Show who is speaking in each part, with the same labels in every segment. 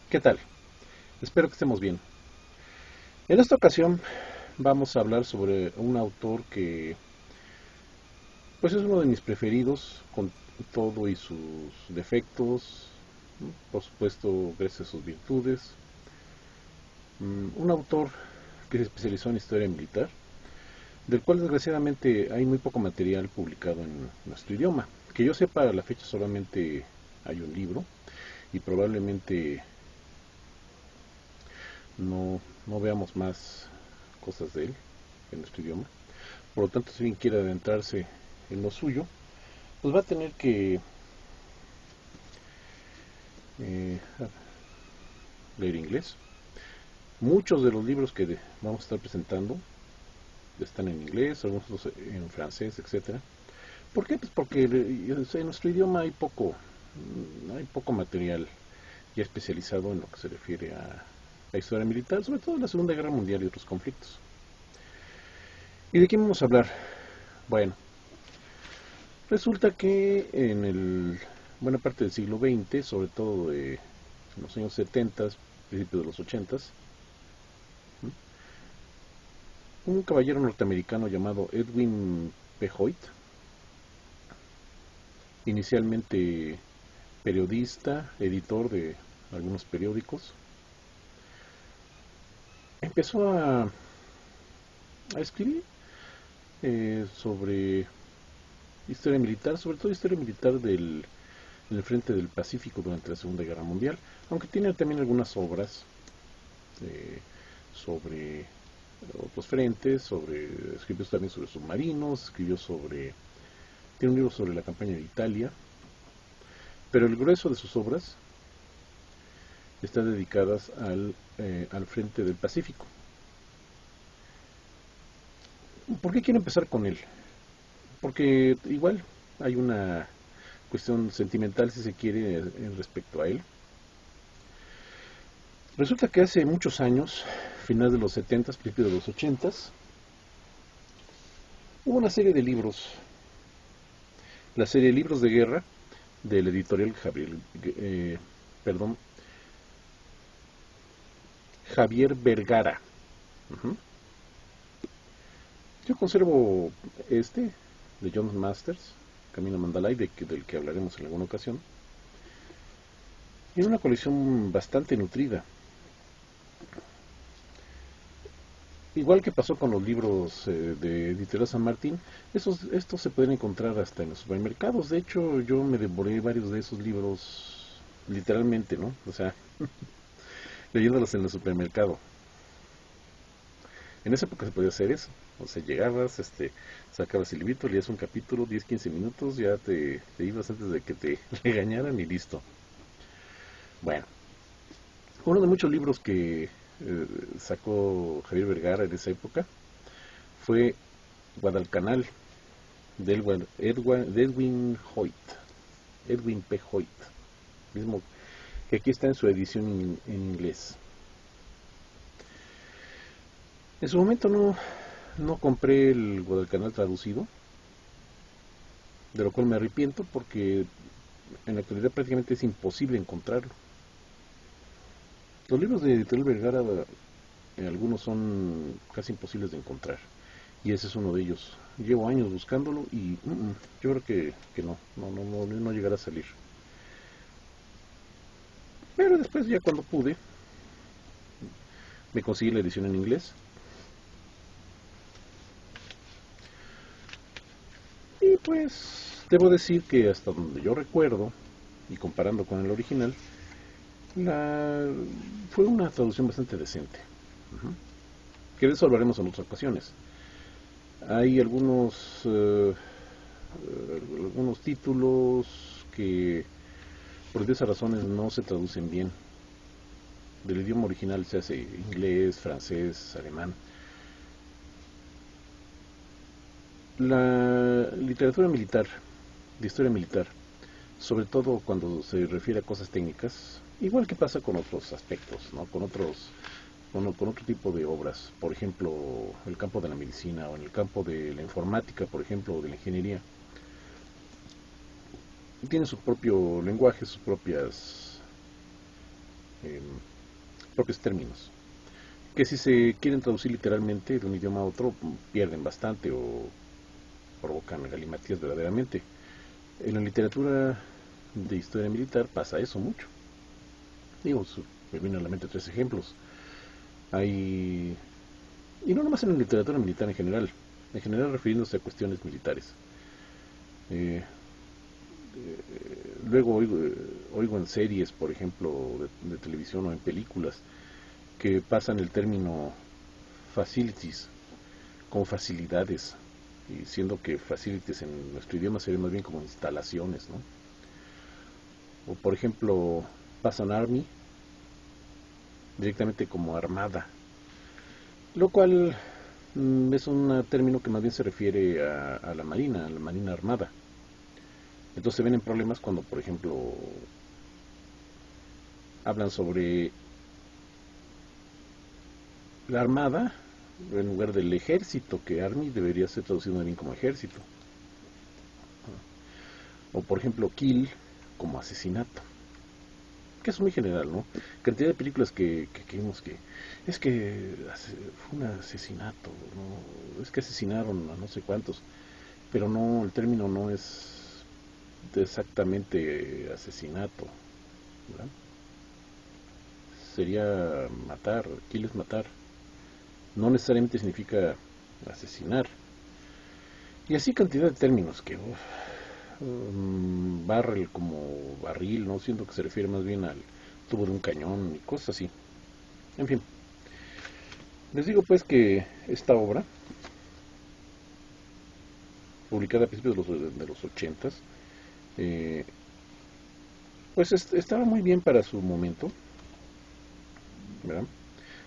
Speaker 1: ¿Qué tal? Espero que estemos bien. En esta ocasión vamos a hablar sobre un autor que pues es uno de mis preferidos con todo y sus defectos, ¿no? Por supuesto gracias a sus virtudes. Un autor que se especializó en historia militar, del cual desgraciadamente hay muy poco material publicado en nuestro idioma. Que yo sepa, a la fecha solamente hay un libro y probablemente no veamos más cosas de él en nuestro idioma. Por lo tanto, si alguien quiere adentrarse en lo suyo, pues va a tener que eh, leer inglés. Muchos de los libros que vamos a estar presentando están en inglés, algunos en francés, etcétera. ¿Por qué? Pues porque en nuestro idioma hay poco material ya especializado en lo que se refiere a la historia militar, sobre todo la Segunda Guerra Mundial y otros conflictos. ¿Y de quién vamos a hablar? Bueno, resulta que buena parte del siglo XX, sobre todo en los años 70, principios de los 80, un caballero norteamericano llamado Edwin P. Hoyt, inicialmente periodista, editor de algunos periódicos, empezó a escribir sobre historia militar, sobre todo historia militar del frente del Pacífico durante la Segunda Guerra Mundial, aunque tiene también algunas obras eh, sobre otros frentes, escribió también sobre submarinos, tiene un libro sobre la campaña de Italia, pero el grueso de sus obras están dedicadas al frente del Pacífico. ¿Por qué quiero empezar con él? Porque igual hay una cuestión sentimental, si se quiere, en respecto a él. Resulta que hace muchos años, finales de los 70, principios de los 80, hubo una serie de libros, la serie Libros de Guerra, del editorial perdón, Javier Vergara. Ujú. Yo conservo este, de John Masters, Camino a Mandalay, del que hablaremos en alguna ocasión, en una colección bastante nutrida. Igual que pasó con los libros de Editorial San Martín, estos se pueden encontrar hasta en los supermercados. De hecho, yo me devoré varios de esos libros literalmente, ¿no? O sea, leyéndolos en el supermercado. En esa época se podía hacer eso. O sea, llegabas, sacabas el librito, leías un capítulo, 10 15 minutos, ya te ibas antes de que te regañaran y listo. Bueno, uno de muchos libros que sacó Javier Vergara en esa época fue Guadalcanal, de Edwin Hoyt, Edwin P. Hoyt, mismo que aquí está en su edición en inglés. En su momento no compré el Guadalcanal traducido, de lo cual me arrepiento porque en la actualidad prácticamente es imposible encontrarlo. Los libros de Editorial Vergara, algunos son casi imposibles de encontrar, y ese es uno de ellos. Llevo años buscándolo y yo creo que no llegará a salir. Pero después ya cuando pude, me conseguí la edición en inglés. Y pues debo decir que hasta donde yo recuerdo, y comparando con el original, la, fue una traducción bastante decente. Ujú. Que de eso hablaremos en otras ocasiones. Hay algunos títulos que por diversas razones no se traducen bien. Del idioma original se hace inglés, francés, alemán. La literatura militar, de historia militar, sobre todo cuando se refiere a cosas técnicas, igual que pasa con otros aspectos, ¿no? Con otro tipo de obras, por ejemplo, el campo de la medicina o en el campo de la informática, por ejemplo, o de la ingeniería, tiene su propio lenguaje, sus propias eh, propios términos, que si se quieren traducir literalmente de un idioma a otro, pierden bastante o provocan galimatías verdaderamente. En la literatura de historia militar pasa eso mucho. Digo, me vienen a la mente tres ejemplos. Hay, y no nomás en la literatura militar en general refiriéndose a cuestiones militares. Eh, Luego oigo en series, por ejemplo, de televisión o en películas, que pasan el término facilities como facilidades, y siendo que facilities en nuestro idioma sería más bien como instalaciones, ¿no? O por ejemplo, pasan army directamente como armada, lo cual es un término que más bien se refiere a la marina armada. Entonces se ven en problemas cuando, por ejemplo, hablan sobre la armada en lugar del ejército, que army debería ser traducido bien como ejército. O por ejemplo, kill como asesinato, que es muy general, ¿no? Cantidad de películas que vimos que es que fue un asesinato, ¿no? Es que asesinaron a no sé cuántos, pero no, el término no es exactamente asesinato, ¿verdad? Sería matar, kill es matar, no necesariamente significa asesinar. Y así cantidad de términos que barrel como barril, no siento que se refiere más bien al tubo de un cañón y cosas así. En fin, les digo pues que esta obra, publicada a principios de los 80, eh, pues estaba muy bien para su momento, ¿verdad?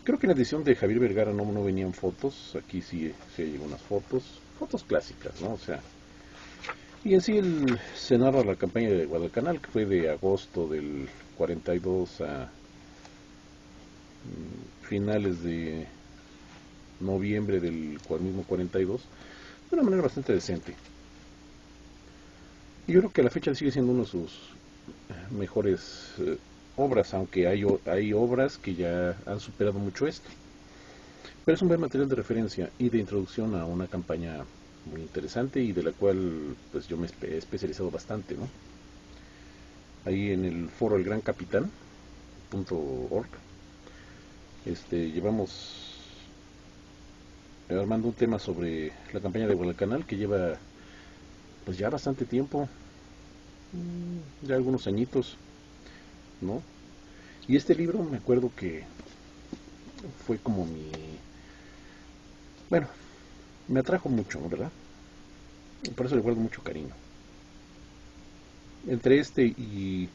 Speaker 1: Creo que en la edición de Javier Vergara no venían fotos, aquí sí hay unas fotos clásicas, ¿no? O sea, y en sí se narra la campaña de Guadalcanal, que fue de agosto del 42 a finales de noviembre del mismo 42, de una manera bastante decente. Y yo creo que a la fecha sigue siendo uno de sus mejores obras, aunque hay obras que ya han superado mucho esto. Pero es un buen material de referencia y de introducción a una campaña muy interesante y de la cual pues yo me he especializado bastante, ¿no? Ahí en el foro El Gran Capitán .org llevamos armando un tema sobre la campaña de Guadalcanal que lleva pues ya bastante tiempo, ya algunos añitos, ¿no? Y este libro me acuerdo que fue como bueno, me atrajo mucho, ¿verdad? Por eso le guardo mucho cariño. Entre este y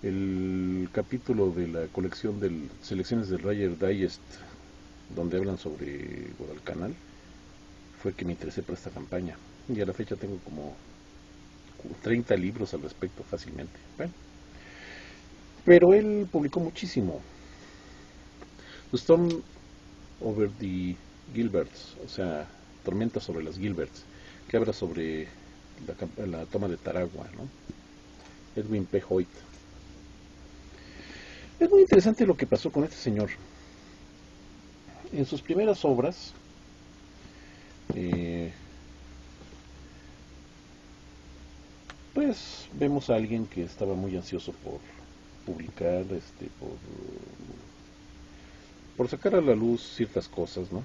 Speaker 1: el capítulo de la colección de selecciones del Ryder Digest, donde hablan sobre Guadalcanal, fue que me interesé por esta campaña. Y a la fecha tengo como 30 libros al respecto fácilmente. Bueno, pero él publicó muchísimo. The Storm over the Gilberts, o sea, Tormenta sobre las Gilberts, que habla sobre la toma de Taragua, ¿no? Edwin P. Hoyt. Es muy interesante lo que pasó con este señor. En sus primeras obras, eh, pues vemos a alguien que estaba muy ansioso por publicar, por sacar a la luz ciertas cosas, ¿no?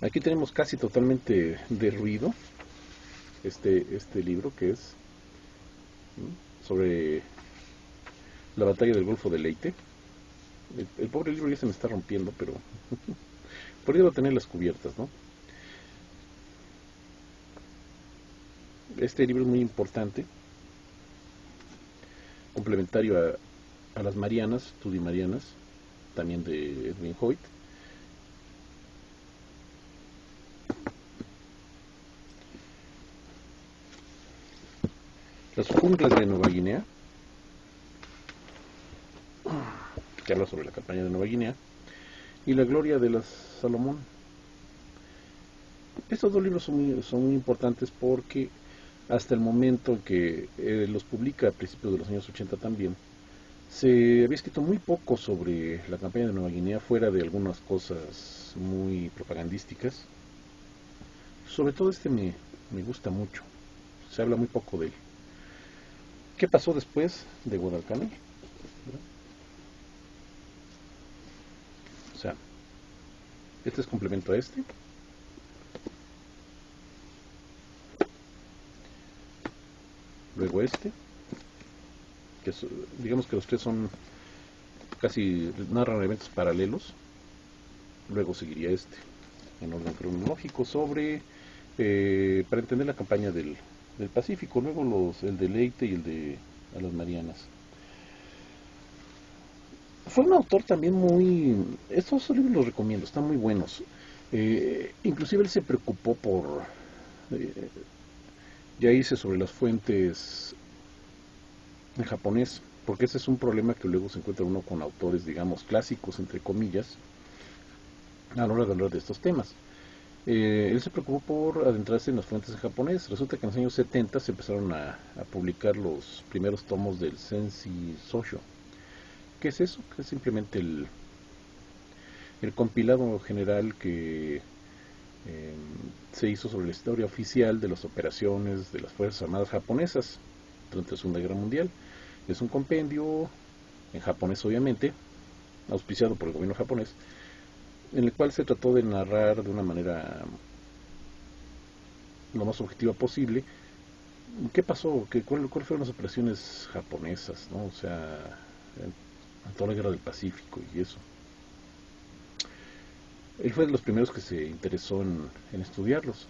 Speaker 1: Aquí tenemos casi totalmente derruido este libro que es, ¿no?, sobre la batalla del Golfo de Leyte. El pobre libro ya se me está rompiendo, pero por ahí va a tener las cubiertas, ¿no? Este libro es muy importante, complementario a las Marianas, Tudy Marianas, también de Edwin Hoyt. Las junglas de Nueva Guinea, que habla sobre la campaña de Nueva Guinea, y La Gloria de las Salomón. Estos dos libros son muy importantes porque hasta el momento en que los publica a principios de los años 80 también, Se había escrito muy poco sobre la campaña de Nueva Guinea, fuera de algunas cosas muy propagandísticas. Sobre todo me gusta mucho. Se habla muy poco de él. ¿Qué pasó después de Guadalcanal? O sea, este es complemento a este. Luego este, que digamos que los tres son casi narran eventos paralelos. Luego seguiría este, en orden cronológico, sobre para entender la campaña del Pacífico. Luego el de Leyte y el de a las Marianas. Fue un autor también muy... Estos libros los recomiendo, están muy buenos. Inclusive él se preocupó por... eh, ya hice sobre las fuentes en japonés, porque ese es un problema que luego se encuentra uno con autores, digamos, clásicos, entre comillas, a la hora de hablar de estos temas. Él se preocupó por adentrarse en las fuentes en japonés. Resulta que en los años 70 se empezaron a publicar los primeros tomos del Senshi Sosho. ¿Qué es eso? Que es simplemente el compilado general que se hizo sobre la historia oficial de las operaciones de las Fuerzas Armadas japonesas durante la Segunda Guerra Mundial. Es un compendio, en japonés obviamente, auspiciado por el gobierno japonés, en el cual se trató de narrar de una manera lo más objetiva posible qué pasó, cuáles fueron las operaciones japonesas, ¿no? O sea, en toda la guerra del Pacífico y eso. Él fue de los primeros que se interesó en estudiarlos.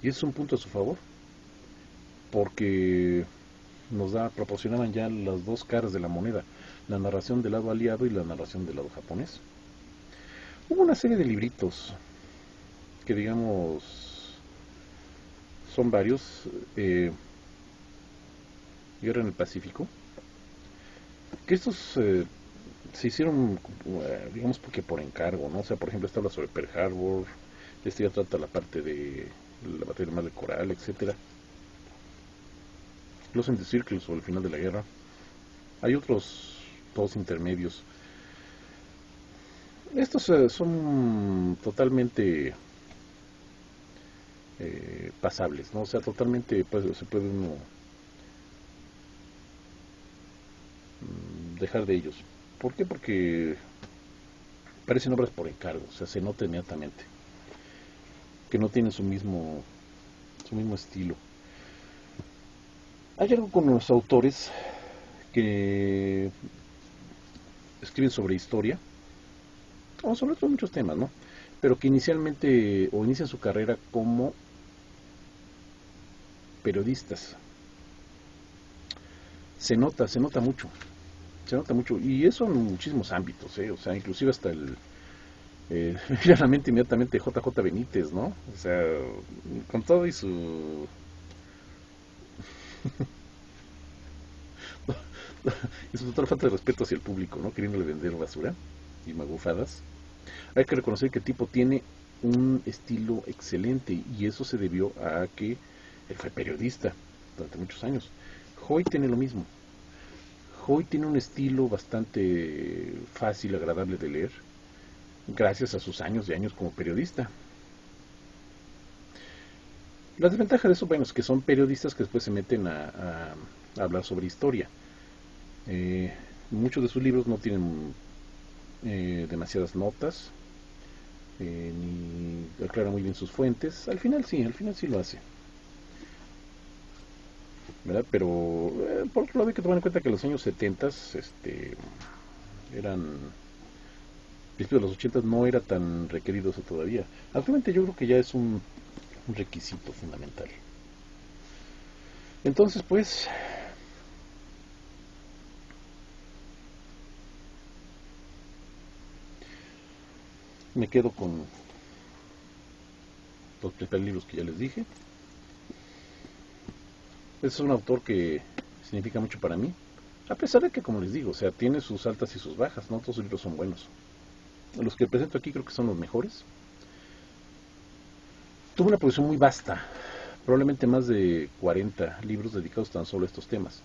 Speaker 1: Y es un punto a su favor, porque proporcionaban ya las dos caras de la moneda, la narración del lado aliado y la narración del lado japonés. Hubo una serie de libritos que digamos son varios, Guerra en el Pacífico, que estos se hicieron, digamos, porque por encargo, ¿no? O sea, por ejemplo, esta habla sobre Pearl Harbor, este ya trata la parte de la batalla del Mar del Coral, etcétera. Los in the Circle sobre el final de la guerra. Hay otros dos intermedios. Estos son totalmente pasables, ¿no? O sea, totalmente pues, se puede uno dejar de ellos. ¿Por qué? Porque parecen obras por encargo, o sea, se nota inmediatamente que no tienen su mismo estilo. Hay algo con los autores que escriben sobre historia, o sobre otros muchos temas, ¿no? Pero que inicialmente o inician su carrera como periodistas. Se nota mucho, y eso en muchísimos ámbitos, ¿eh? O sea, inclusive hasta me viene a la mente inmediatamente JJ Benítez, ¿no? O sea, con todo y su total falta de respeto hacia el público, ¿no? Queriéndole vender basura y magufadas. Hay que reconocer que el tipo tiene un estilo excelente y eso se debió a que él fue periodista durante muchos años. Hoy tiene lo mismo. Hoy tiene un estilo bastante fácil, agradable de leer, gracias a sus años y años como periodista. La desventaja de eso, bueno, es que son periodistas que después se meten a hablar sobre historia. Eh, Muchos de sus libros no tienen demasiadas notas, ni aclara muy bien sus fuentes. Al final sí lo hace, ¿verdad? Pero por otro lado hay que tomar en cuenta que los años 70 eran, principios de los 80 no era tan requerido eso todavía. Actualmente yo creo que ya es un requisito fundamental. Entonces, pues, me quedo con los principales libros que ya les dije. Es un autor que significa mucho para mí, a pesar de que, como les digo, o sea, tiene sus altas y sus bajas, no todos sus libros son buenos. Los que presento aquí creo que son los mejores. Tuvo una producción muy vasta, probablemente más de 40 libros dedicados tan solo a estos temas.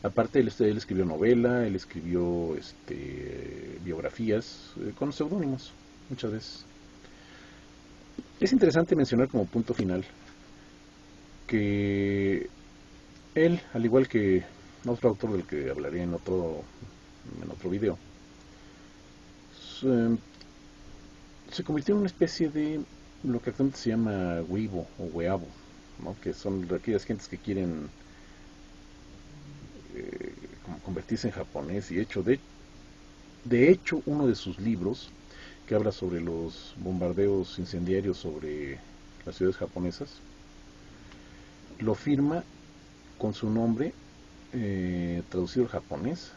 Speaker 1: Aparte, él escribió novela, él escribió biografías con seudónimos, muchas veces. Es interesante mencionar como punto final que él, al igual que otro autor del que hablaré en otro video, se, se convirtió en una especie de lo que actualmente se llama weibo o weabo, ¿no? Que son aquellas gentes que quieren eh, como convertirse en japonés. Y de hecho, uno de sus libros, que habla sobre los bombardeos incendiarios sobre las ciudades japonesas, lo firma con su nombre traducido al japonés,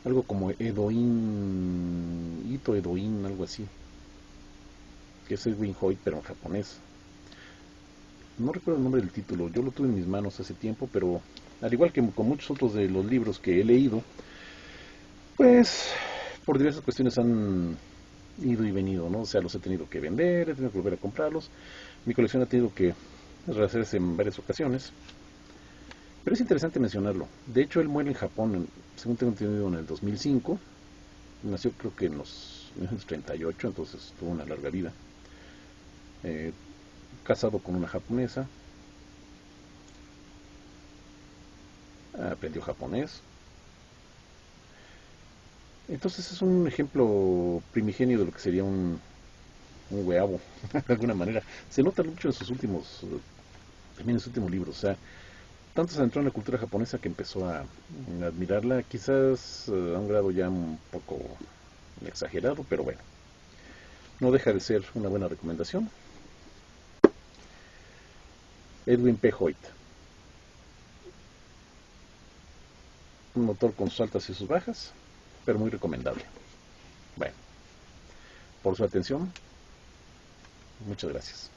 Speaker 1: algo como Edoin, Ito Edoin, algo así, que es Edwin Hoyt, pero en japonés. No recuerdo el nombre del título, yo lo tuve en mis manos hace tiempo, pero al igual que con muchos otros de los libros que he leído, pues por diversas cuestiones han ido y venido, ¿no? O sea, los he tenido que vender, he tenido que volver a comprarlos. Mi colección ha tenido que rehacerse en varias ocasiones. Pero es interesante mencionarlo. De hecho, él muere en Japón, según tengo entendido, en el 2005. Nació creo que en los 1938, entonces tuvo una larga vida. Eh, Casado con una japonesa, aprendió japonés. Entonces es un ejemplo primigenio de lo que sería un weabo, de alguna manera. Se nota mucho en sus últimos, también en sus últimos libros. O sea, tanto se entró en la cultura japonesa que empezó a admirarla, quizás a un grado ya un poco exagerado, pero bueno, no deja de ser una buena recomendación. Edwin P. Hoyt, un motor con sus altas y sus bajas, pero muy recomendable. Bueno, por su atención, muchas gracias.